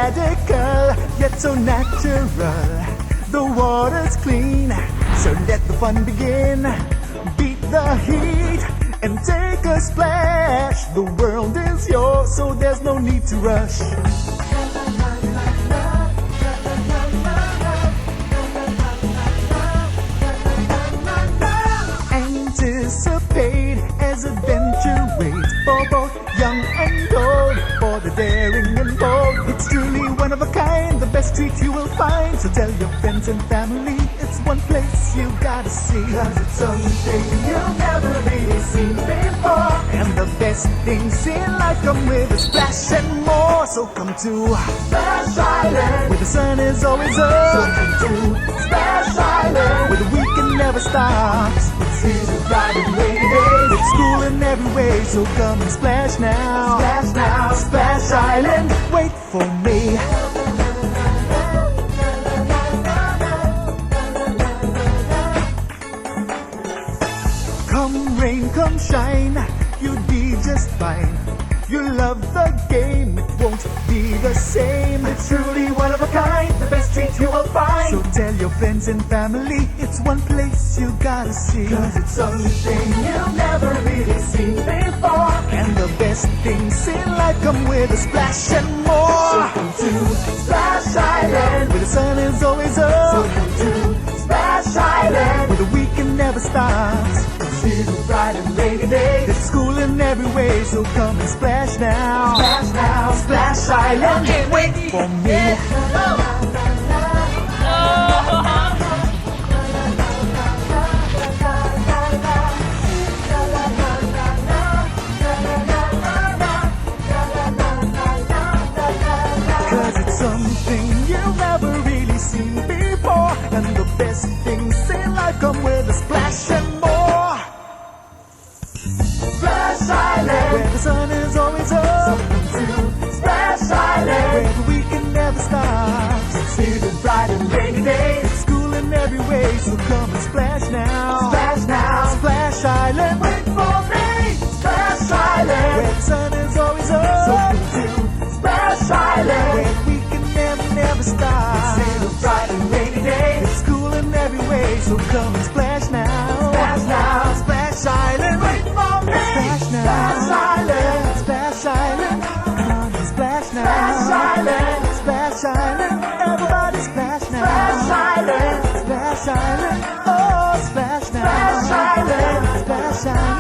radical, yet so natural. The water's clean, so let the fun begin. Beat the heat and take a splash. The world is yours, so there's no need to rush. Anticipate as adventure waits for both young and old, for the daring and bold. It's truly one of a kind, the best treat you will find. So tell your friends and family, it's one place you gotta see. 'Cause it's something you've never really seen before. And the best things in life come with a splash and more. So come to Splash Island, where the sun is always up. So come to Splash Island, where the weekend never stops. It's easy Friday, rainy days. It's cool in every way, so come and splash now. Splash now, Splash Island, wait for me. Come rain, come shine, you'd be just fine. You love the game, it won't be the same. It's truly one of a kind, the best treat you will find. So tell your friends and family, it's one place you gotta see. 'Cause it's something you've never really seen before. And the best things in life come with a splash and more. So come to Splash Island, where the sun is always up. So come to Splash Island, where the weekend never stops. It's a bright and rainy day. It's cool in every way, so come and splash now. Splash now, Splash Island, wait for me. Cause it's something you've never really seen before. And the best things in life come with a splash and more. Splash Island, where the sun is always up. To Splash Island, where the weekend never stops. See the bright and rainy days. It's cool in every way, so come and splash now. Splash now, Splash Island, wait for me. Splash Island, where the sun is always up. So to Splash Island, where the weekend never stops. See the bright and rainy days. It's cool in every way, so come and splash now. Splash now, Splash Island, wait for me. Splash now, Splash Island, Splash Island, come on and splash now. Splash Island, Splash Island, everybody splash now. Splash Island, Splash Island, oh splash now. Splash Island, Splash Island.